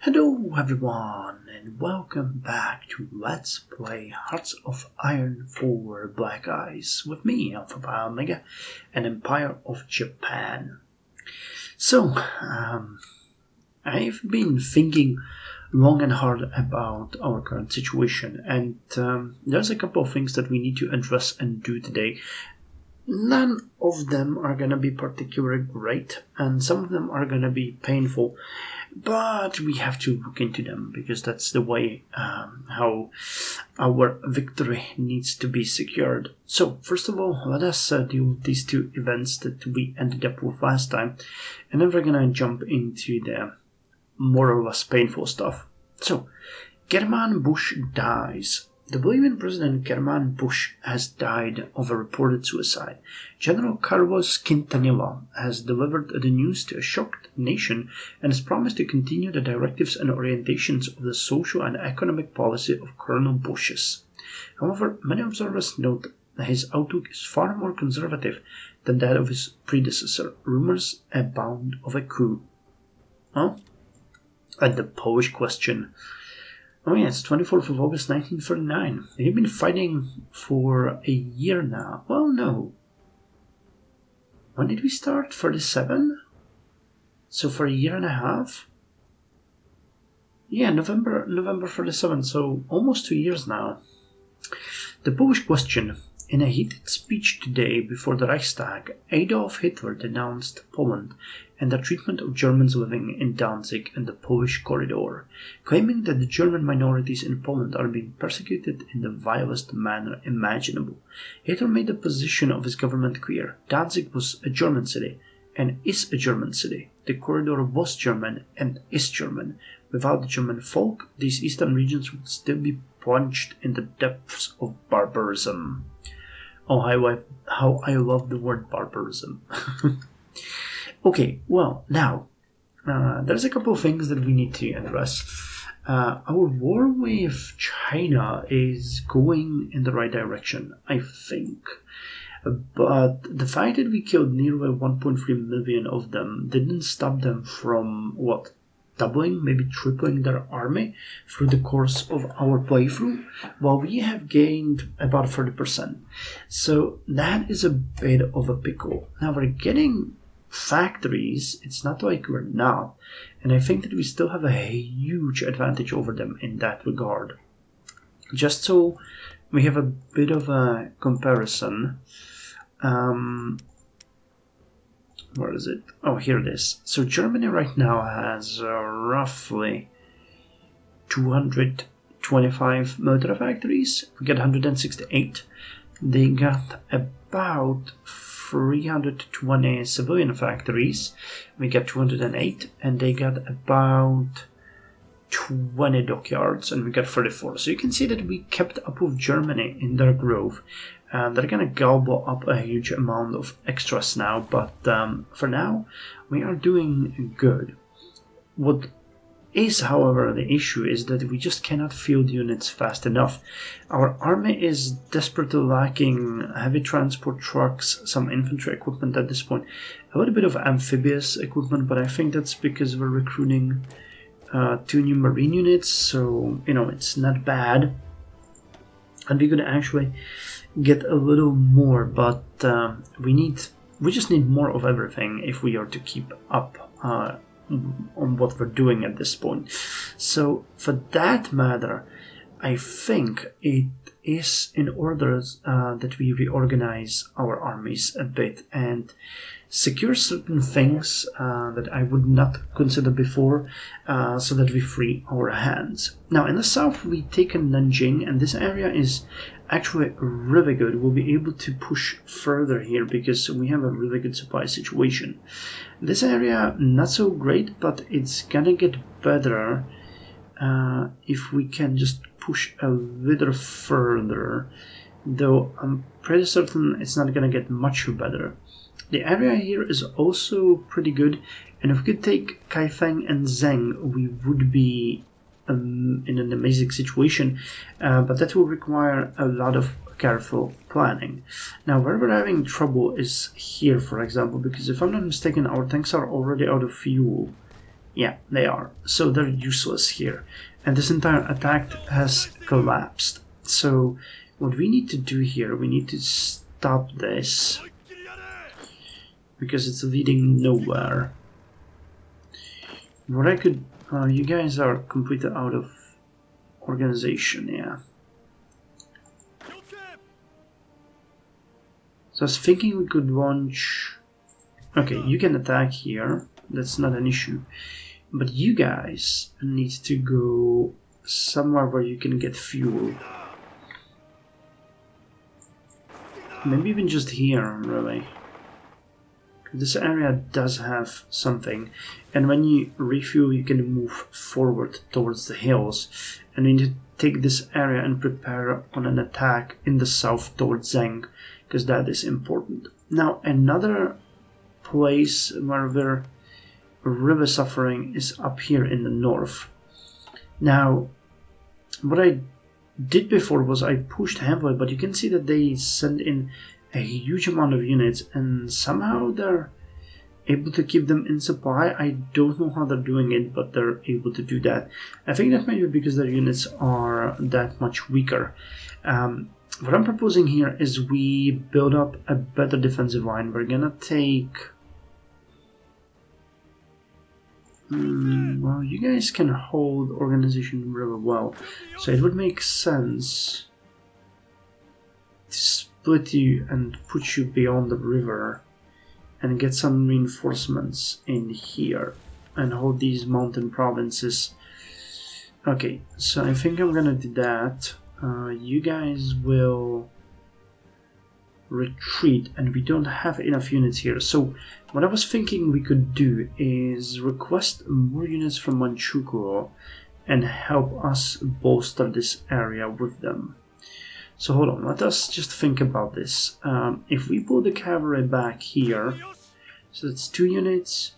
Hello everyone and welcome back to Let's Play Hearts of Iron 4 Black Ice with me, Alpha Pi Omega, and Empire of Japan. So, I've been thinking long and hard about our current situation, and there's a couple of things that we need to address and do today. None of them are going to be particularly great, and some of them are going to be painful, but we have to look into them because that's the way how our victory needs to be secured. So, first of all, let us deal with these two events that we ended up with last time, and then we're going to jump into the more or less painful stuff. So, German Bush dies. The Bolivian President German Bush has died of a reported suicide. General Carlos Quintanilla has delivered the news to a shocked nation and has promised to continue the directives and orientations of the social and economic policy of Colonel Bush's. However, many observers note that his outlook is far more conservative than that of his predecessor. Rumors abound of a coup. Well, and the Polish question. Oh yeah, it's 24th of August 1939. They've been fighting for a year now. Well, no. When did we start? 37? So for a year and a half? Yeah, November 37, so almost 2 years now. The Polish question. In a heated speech today before the Reichstag, Adolf Hitler denounced Poland and the treatment of Germans living in Danzig and the Polish corridor, claiming that the German minorities in Poland are being persecuted in the vilest manner imaginable. Hitler made the position of his government clear. Danzig was a German city and is a German city. The corridor was German and is German. Without the German folk, these eastern regions would still be plunged in the depths of barbarism. Oh, how I love the word barbarism. Okay, well, now, there's a couple of things that we need to address. Our war with China is going in the right direction, I think. But the fact that we killed nearly 1.3 million of them didn't stop them from, doubling, maybe tripling their army through the course of our playthrough, while we have gained about 30%. So that is a bit of a pickle. Now we're getting factories, it's not like we're not, and I think that we still have a huge advantage over them in that regard. Just so we have a bit of a comparison, where is it? Oh, here it is. So Germany right now has roughly 225 military factories. We got 168. They got about 320 civilian factories. We got 208, and they got about 20 dockyards, and we got 34. So you can see that we kept up with Germany in their growth. They're going to gobble up a huge amount of extras now, but for now, we are doing good. What is, however, the issue is that we just cannot field units fast enough. Our army is desperately lacking heavy transport trucks, some infantry equipment at this point, a little bit of amphibious equipment, but I think that's because we're recruiting 2 new marine units, so, it's not bad. And we could actually get a little more, but we just need more of everything if we are to keep up on what we're doing at this point. So for that matter, I think it is in order that we reorganize our armies a bit and secure certain things that I would not consider before, so that we free our hands. Now in the south we taken Nanjing, and this area is actually really good. We'll be able to push further here because we have a really good supply situation. This area not so great, but it's gonna get better if we can just push a little further, though I'm pretty certain it's not gonna get much better. The area here is also pretty good, and if we could take Kaifeng and Zheng, we would be in an amazing situation, but that will require a lot of careful planning. Now, where we're having trouble is here, for example, because if I'm not mistaken, our tanks are already out of fuel. Yeah, they are. So they're useless here. And this entire attack has collapsed. So what we need to do here, we need to stop this. Because it's leading nowhere. What I could... you guys are completely out of organization, yeah. So I was thinking we could launch... Okay, you can attack here. That's not an issue. But you guys need to go somewhere where you can get fuel. Maybe even just here, really. This area does have something. And when you refuel, you can move forward towards the hills. And we need to take this area and prepare on an attack in the south towards Zheng, because that is important. Now, another place where we're really suffering is up here in the north. Now, what I did before was I pushed heavily, but you can see that they send in a huge amount of units, and somehow they're able to keep them in supply. I don't know how they're doing it, but they're able to do that. I think that might be because their units are that much weaker. What I'm proposing here is we build up a better defensive line. We're gonna take... well, you guys can hold organization really well, so it would make sense to split you and put you beyond the river and get some reinforcements in here and hold these mountain provinces. Okay, so I think I'm gonna do that. You guys will retreat, and we don't have enough units here. So what I was thinking we could do is request more units from Manchukuo and help us bolster this area with them. So hold on, let us just think about this. If we pull the cavalry back here, so it's 2 units,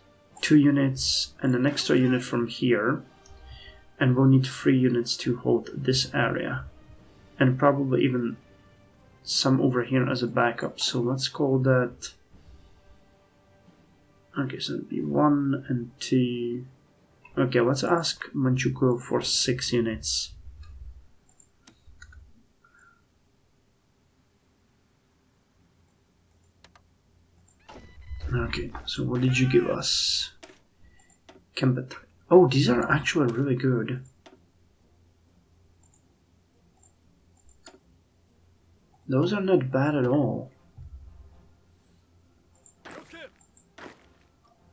and an extra unit from here, and we'll need 3 units to hold this area, and probably even some over here as a backup. So let's call that... Okay, so it'd be 1 and 2. Okay, let's ask Manchukuo for 6 units. Okay, so what did you give us? Kempet. Oh, these are actually really good. Those are not bad at all.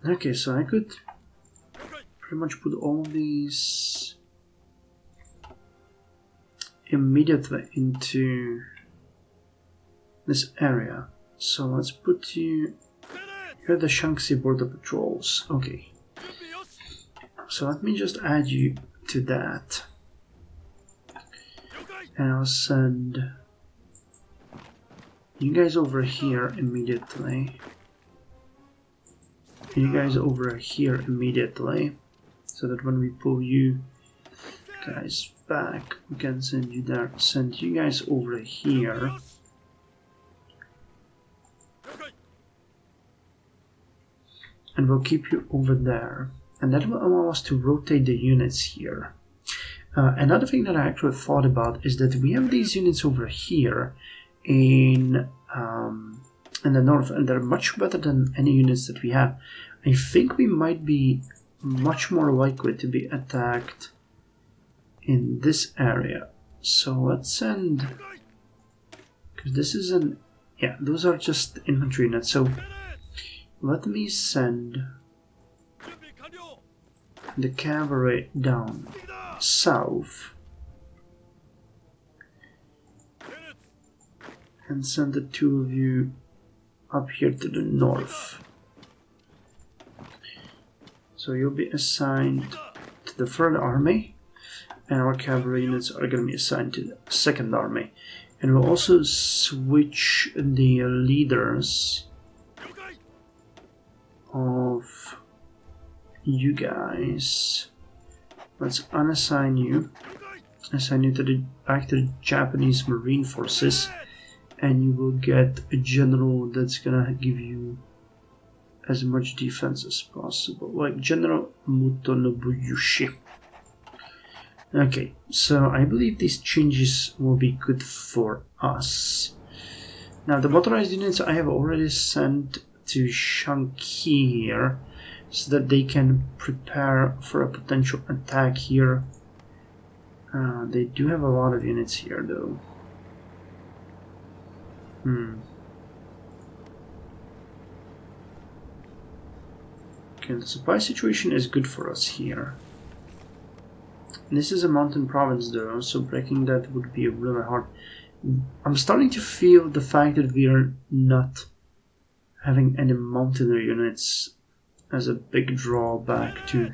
Okay, so I could pretty much put all these immediately into this area. So let's put you... Here are the Shaanxi border patrols. Okay. So let me just add you to that. And I'll send you guys over here immediately. You guys over here immediately. So that when we pull you guys back, we can send you there. Send you guys over here. And we'll keep you over there. And that will allow us to rotate the units here. Another thing that I actually thought about is that we have these units over here in the north, and they're much better than any units that we have. I think we might be much more likely to be attacked in this area. So let's send... Because this is an... Yeah, those are just infantry units. So let me send the cavalry down south and send the 2 of you up here to the north. So you'll be assigned to the 3rd Army, and our cavalry units are going to be assigned to the 2nd Army. And we'll also switch the leaders of you guys. Let's unassign you, assign you to back to the Japanese Marine Forces, and you will get a general that's gonna give you as much defense as possible, like General Muto Nobuyushi. Okay, so I believe these changes will be good for us. Now the motorized units I have already sent to Shanki here, so that they can prepare for a potential attack here. They do have a lot of units here though. Okay, the supply situation is good for us here. This is a mountain province though, so breaking that would be really hard. I'm starting to feel the fact that we are not having any mountaineer units as a big drawback to...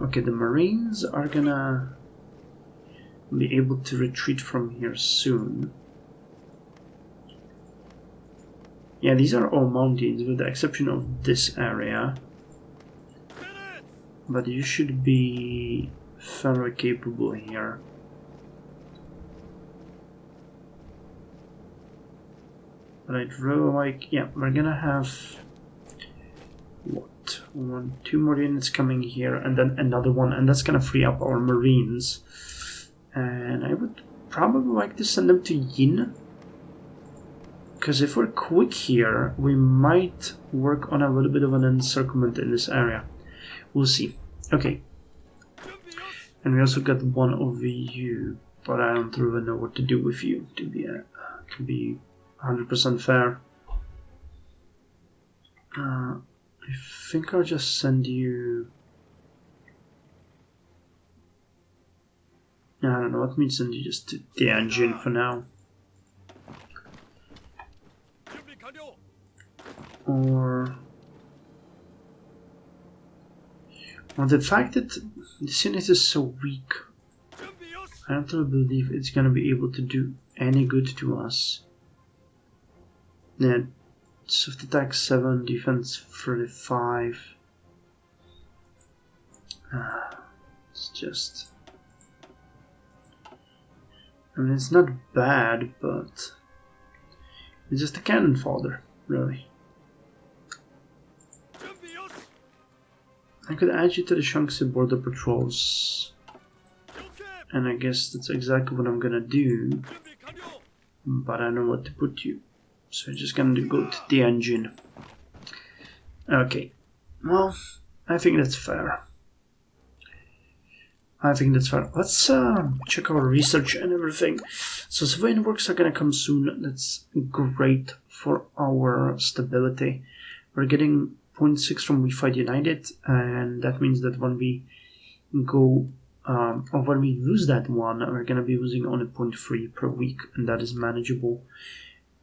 Okay, the Marines are gonna be able to retreat from here soon. Yeah, these are all mountains with the exception of this area. But you should be fairly capable here. But I'd really like... Yeah, we're gonna have... What? 2 more units coming here and then another one, and that's gonna free up our Marines. And I would probably like to send them to Yin. Because if we're quick here, we might work on a little bit of an encirclement in this area. We'll see. Okay. And we also got one over you, but I don't really know what to do with you, to be 100% fair. I think I'll just send you... I don't know, let me send you just to the engine for now. Or the fact that this unit is so weak, I don't really believe it's gonna be able to do any good to us. Yeah, swift attack 7, defense 35. It's just... I mean, it's not bad, but it's just a cannon fodder, really. I could add you to the Shaanxi border patrols, and I guess that's exactly what I'm gonna do, but I don't know what to put you, so I'm just gonna go to the engine. Okay, well, I think that's fair. Let's check our research and everything. So civilian works are gonna come soon. That's great for our stability. We're getting 0.6 from We Fight United, and that means that when we go, or when we lose that one, we're gonna be losing only 0.3 per week, and that is manageable.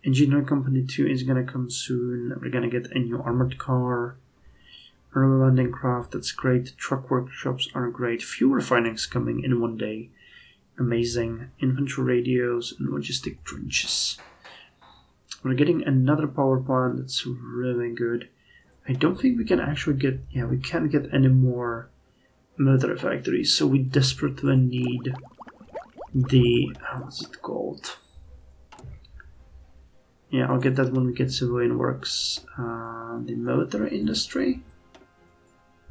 Engineering Company 2 is gonna come soon. We're gonna get a new armored car. Early landing craft, that's great. Truck workshops are great. Fuel refinings coming in one day. Amazing. Infantry radios and logistic trenches. We're getting another power plant, that's really good. I don't think we can actually get... Yeah, we can't get any more military factories, so we desperately need the... what's it called? Yeah, I'll get that when we get civilian works. The military industry?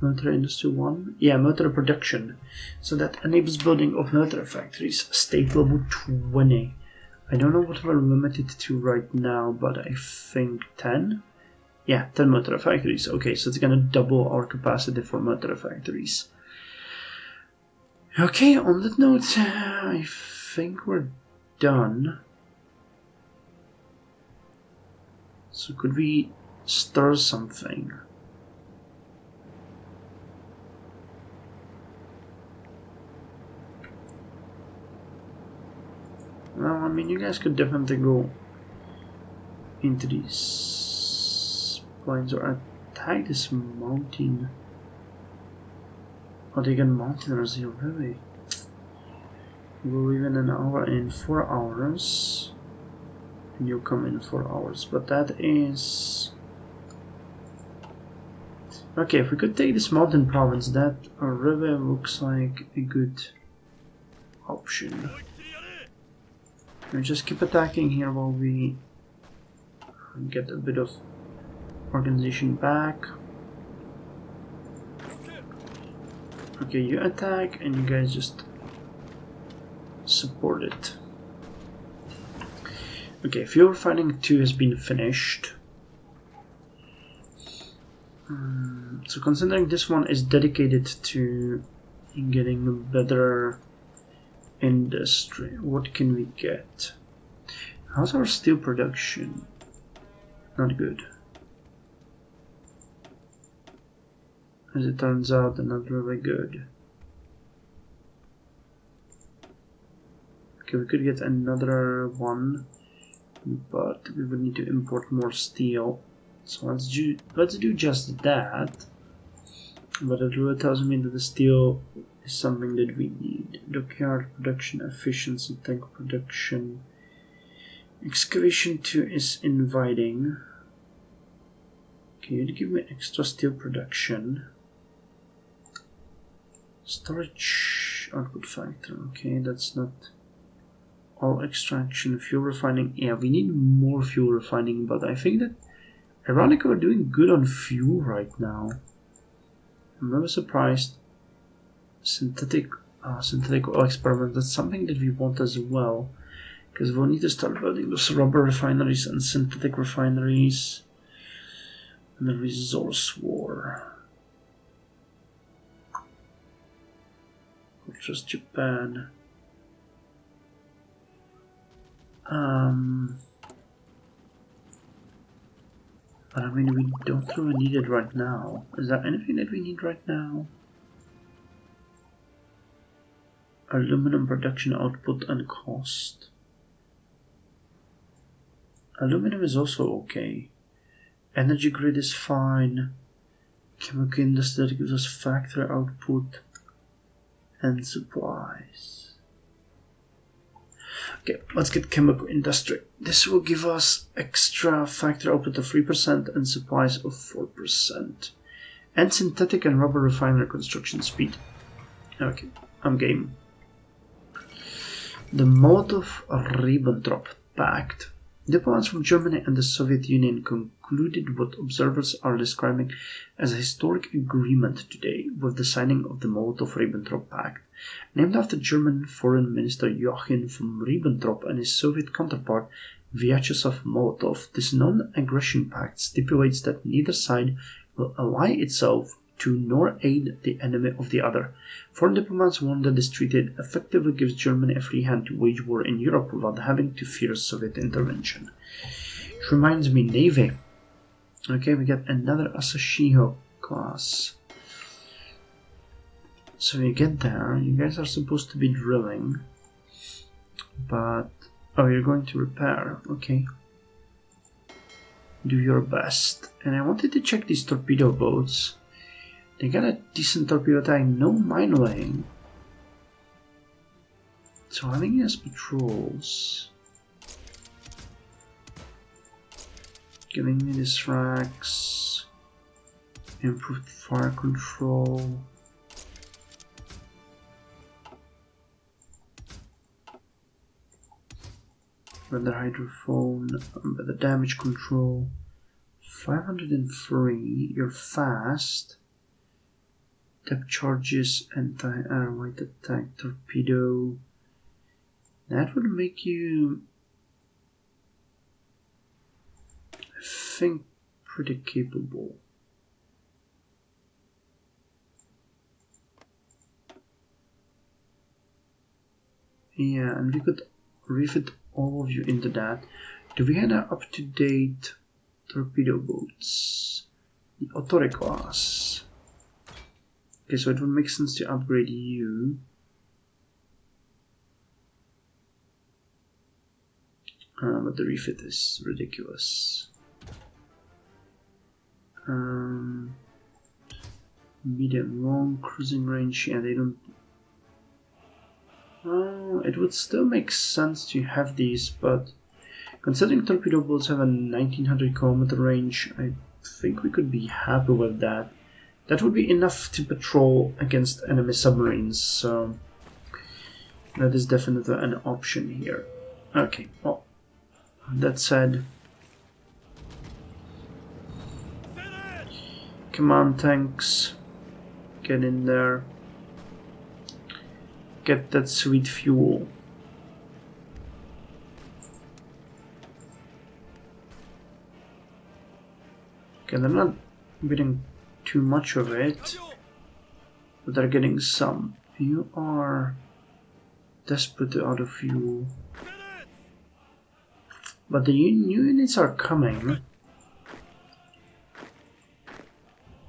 Military Industry 1? Yeah, military production. So that enables building of military factories. State level 20. I don't know what we're limited to right now, but I think 10? Yeah, 10 military factories. Okay, so it's gonna double our capacity for military factories. Okay, on that note, I think we're done. So could we stir something? Well, I mean, you guys could definitely go into these points or attack this mountain. Oh, they get mountaineers here, really? We'll leave in an hour in 4 hours. And you'll come in 4 hours, but that is... Okay, if we could take this mountain province, that really looks like a good option. We just keep attacking here while we get a bit of organization back. Okay, you attack and you guys just support it. Okay, fuel refining 2 has been finished. So considering this one is dedicated to getting better industry, what can we get? How's our steel production? Not good. As it turns out, they're not really good. Okay, we could get another one, but we would need to import more steel. So let's do just that. But it really tells me that the steel is something that we need. Dockyard production, efficiency, tank production. Excavation 2 is inviting. Okay, you'd give me extra steel production. Storage output factor. Okay, that's not all extraction. Fuel refining. Yeah, we need more fuel refining, but I think that ironically, we're doing good on fuel right now. I'm really surprised. Synthetic oil experiment, that's something that we want as well. Because we'll need to start building those rubber refineries and synthetic refineries. And the resource war. Just Japan. But I mean, we don't really need it right now. Is there anything that we need right now? Aluminum production output and cost. Aluminum is also okay. Energy grid is fine. Chemical industry that gives us factory output and supplies. Okay, let's get chemical industry. This will give us extra factory output of 3% and supplies of 4%. And synthetic and rubber refinery construction speed. Okay, I'm game. The Molotov-Ribbentrop Pact. Diplomats from Germany and the Soviet Union concluded what observers are describing as a historic agreement today with the signing of the Molotov-Ribbentrop Pact. Named after German Foreign Minister Joachim von Ribbentrop and his Soviet counterpart Vyacheslav Molotov, this non-aggression pact stipulates that neither side will ally itself to nor aid the enemy of the other. Foreign diplomats warn that this treaty effectively gives Germany a free hand to wage war in Europe without having to fear Soviet intervention. Which reminds me, Navy. Okay, we got another Asashio class. So you get there, you guys are supposed to be drilling, but, oh, you're going to repair, okay. Do your best. And I wanted to check these torpedo boats. They got a decent torpedo attack, no mine laying. So I think he has patrols. Giving me these racks. Improved fire control. Weather hydrophone, weather damage control. 503, you're fast. Depth charges, anti-air light attack, torpedo. That would make you, I think, pretty capable. Yeah, and we could refit all of you into that. Do we have an up-to-date torpedo boats? The Otore class. Okay, so it would make sense to upgrade you. But the refit is ridiculous. Medium long cruising range, yeah, they don't. It would still make sense to have these, but considering torpedo boats have a 1900 kilometer range, I think we could be happy with that. That would be enough to patrol against enemy submarines, so that is definitely an option here. Okay, well, that said, Come on, tanks. Get in there. Get that sweet fuel. Okay, they're not getting too much of it, but they're getting some. You are desperate out of fuel. But the new units are coming,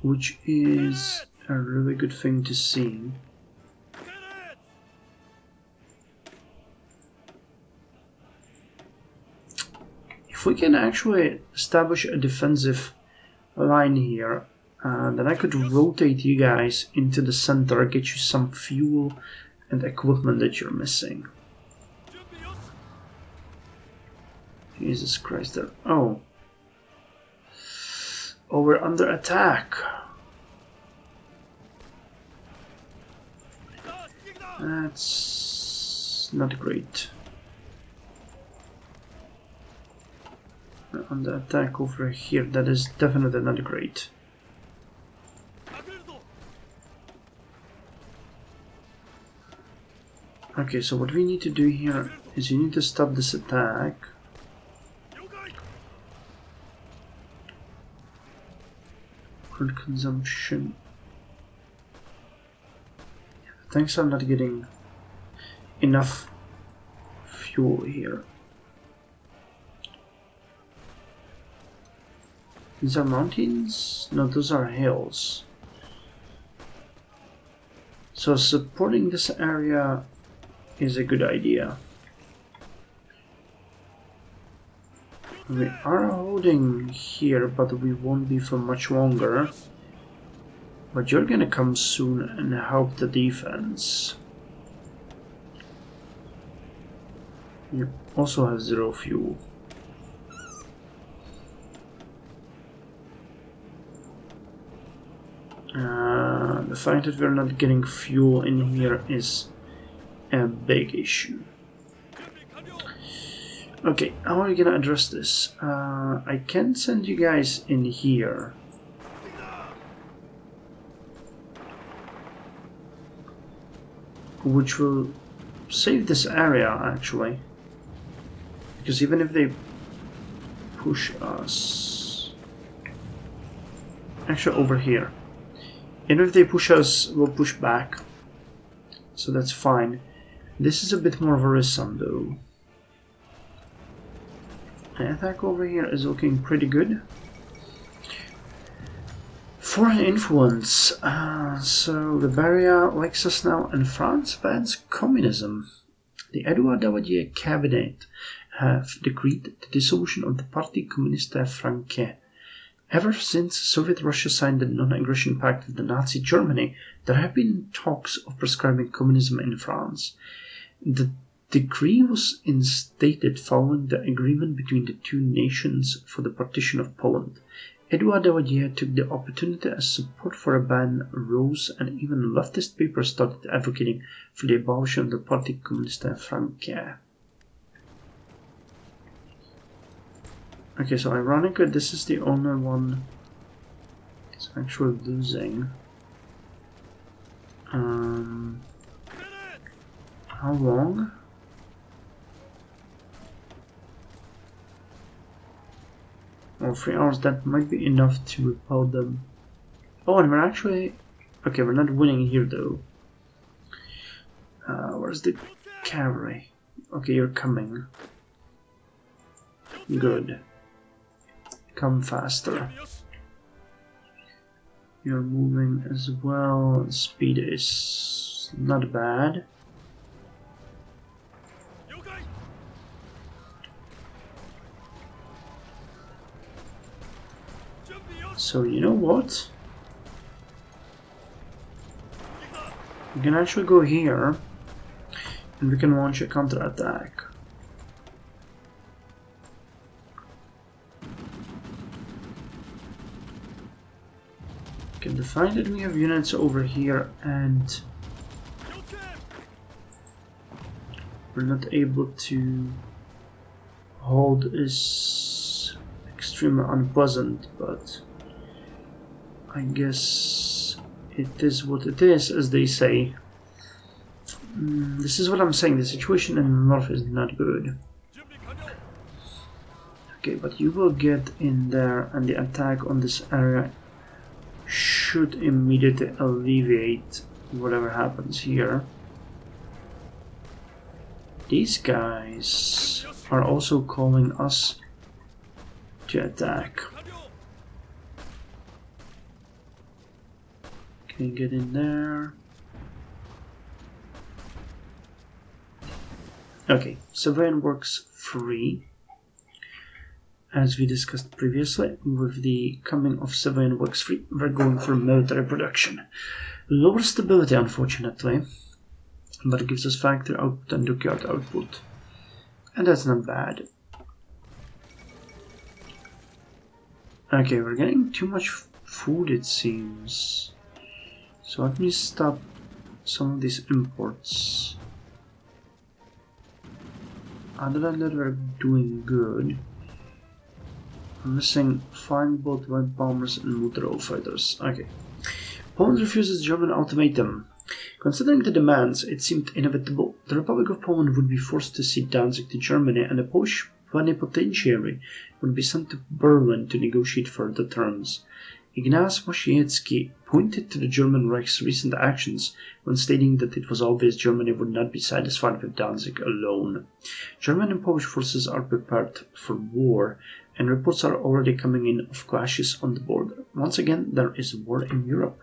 which is a really good thing to see. If we can actually establish a defensive line here, then I could rotate you guys into the center, get you some fuel and equipment that you're missing. Jesus Christ, there. Oh, we're under attack. That's not great. We're under attack over here. That is definitely not great. Okay, so what we need to do here is you need to stop this attack. Food consumption. Tanks are not getting enough fuel here. These are mountains? No, those are hills. So supporting this area is a good idea. We are holding here, but we won't be for much longer. But you're gonna come soon and help the defense. You also have 0 fuel. The fact that we're not getting fuel in here is a big issue. Okay, how are you gonna address this? I can send you guys in here. Which will save this area, actually. Because even if they push us... Actually, over here. Even if they push us, we'll push back. So that's fine. This is a bit more worrisome, though. The attack over here is looking pretty good. Foreign influence. So the Bavaria likes us now, and France bans communism. The Edouard Daladier cabinet have decreed the dissolution of the Parti Communiste Français. Ever since Soviet Russia signed the non-aggression pact with the Nazi Germany, there have been talks of prescribing communism in France. The decree was instated following the agreement between the two nations for the partition of Poland. Edouard Daladier took the opportunity as support for a ban rose, and even leftist papers started advocating for the abolition of the Parti Communiste Français. Okay, so ironically, this is the only one that's actually losing. How long? Well, 3 hours, that might be enough to repel them. Oh, and we're actually... Okay, we're not winning here, though. Where's the cavalry? Okay, you're coming. Good. Come faster. You're moving as well. Speed is not bad. So you know what? We can actually go here and we can launch a counterattack. Okay, the fact that we have units over here and we're not able to hold is extremely unpleasant, but I guess it is what it is, as they say. This is what I'm saying, the situation in the north is not good. Okay, but you will get in there, and the attack on this area should immediately alleviate whatever happens here. These guys are also calling us to attack. Can you get in there? Okay, civilian works free. As we discussed previously, with the coming of civilian works free, we're going for military production. Lower stability, unfortunately, but it gives us factory output and dockyard output. And that's not bad. Okay, we're getting too much food, it seems. So let me stop some of these imports. Other than that, we're doing good. I'm missing flying boat, web bombers, and multi-role fighters. Okay. Poland refuses German ultimatum. Considering the demands, it seemed inevitable. The Republic of Poland would be forced to cede Danzig to Germany, and a Polish plenipotentiary would be sent to Berlin to negotiate further terms. Ignaz Moshietsky pointed to the German Reich's recent actions when stating that it was obvious Germany would not be satisfied with Danzig alone. German and Polish forces are prepared for war, and reports are already coming in of clashes on the border. Once again, there is war in Europe.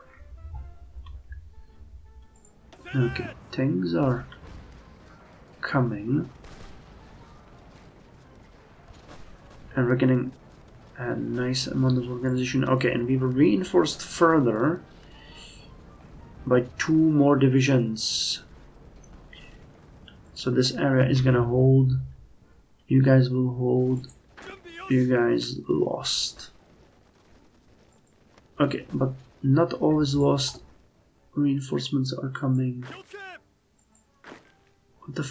Okay, things are coming. And we're getting a nice amount of organization. Okay, and we were reinforced further by 2 more divisions. So this area is gonna hold. You guys will hold. You guys lost. Okay, but not always lost. Reinforcements are coming. What the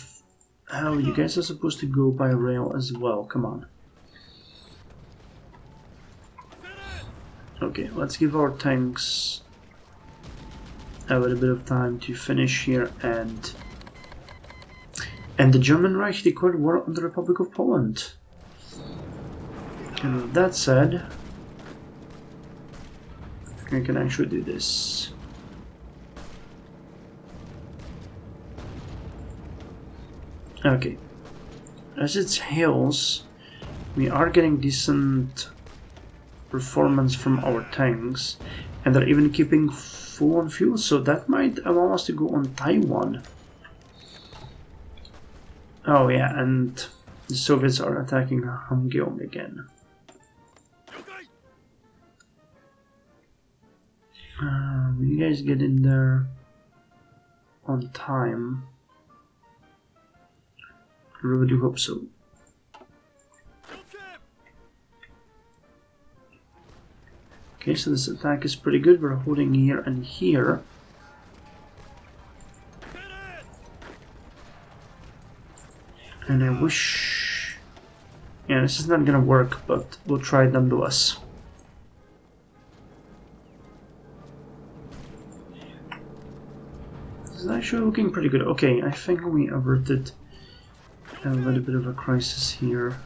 hell? You guys are supposed to go by rail as well. Come on. Okay, let's give our tanks a little bit of time to finish here, and the German Reich declared war on the Republic of Poland. And with that said, we can actually do this. Okay, as it's hills, we are getting decent performance from our tanks, and they're even keeping full on fuel, so that might allow us to go on Taiwan. Oh yeah, and the Soviets are attacking Hakkō again. Will you guys get in there on time? I really do hope so. Okay, so this attack is pretty good. We're holding here and here. And I wish... yeah, this is not gonna work, but we'll try it nonetheless. This is actually looking pretty good. Okay, I think we averted a little bit of a crisis here.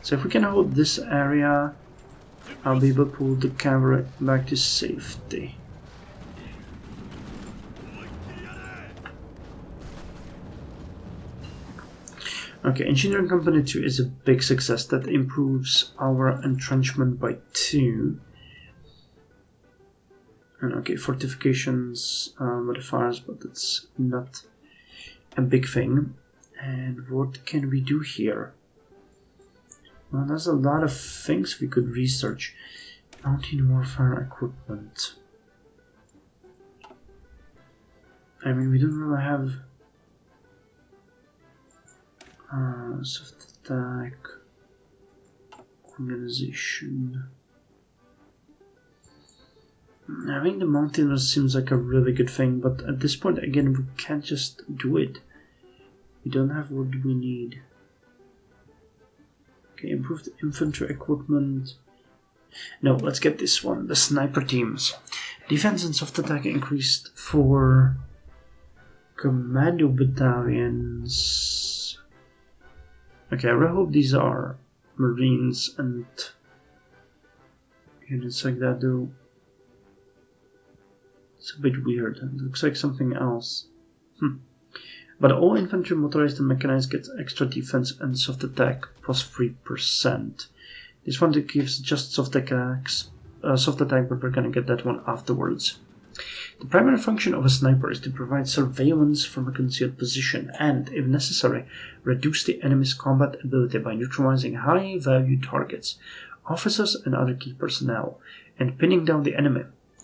So if we can hold this area, I'll be able to pull the cavalry back to safety. Okay, Engineering Company 2 is a big success. That improves our entrenchment by 2. And okay, fortifications, modifiers, but it's not a big thing. And what can we do here? Well, there's a lot of things we could research. Mountain warfare equipment. I mean, we don't really have soft attack, organization. Having the mountaineers seems like a really good thing, but at this point, again, we can't just do it. We don't have what we need. Okay, improved infantry equipment. No, let's get this one. The sniper teams. Defense and soft attack increased for commando battalions. Okay, I hope these are Marines and units like that, though. It's a bit weird. It looks like something else. But all infantry, motorized and mechanized gets extra defense and soft attack plus 3%. This one gives just soft attack, but we're gonna get that one afterwards. The primary function of a sniper is to provide surveillance from a concealed position and, if necessary, reduce the enemy's combat ability by neutralizing high-value targets, officers and other key personnel, and pinning down the enemy.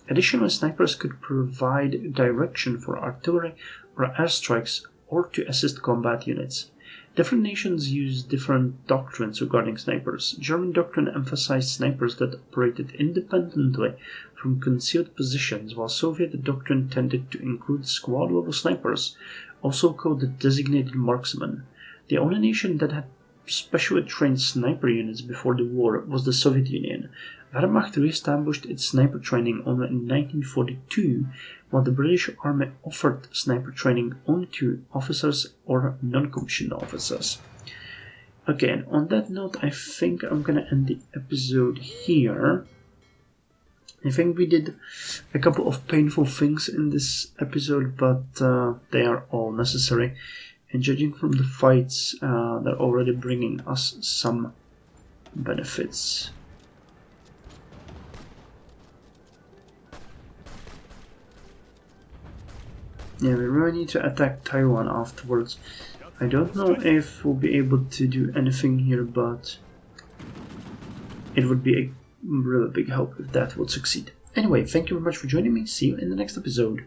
Additionally, snipers could provide direction for artillery or airstrikes or to assist combat units. Different nations use different doctrines regarding snipers. German doctrine emphasized snipers that operated independently from concealed positions, while Soviet doctrine tended to include squad-level snipers, also called the designated marksman. The only nation that had specially trained sniper units before the war was the Soviet Union. Wehrmacht re-established its sniper training only in 1942, while the British Army offered sniper training only to officers or non-commissioned officers. Okay, and on that note, I think I'm gonna end the episode here. I think we did a couple of painful things in this episode, but they are all necessary. And judging from the fights, they're already bringing us some benefits. Yeah, we really need to attack Taiwan afterwards. I don't know if we'll be able to do anything here, but it would be a really big help if that would succeed. Anyway, thank you very much for joining me. See you in the next episode.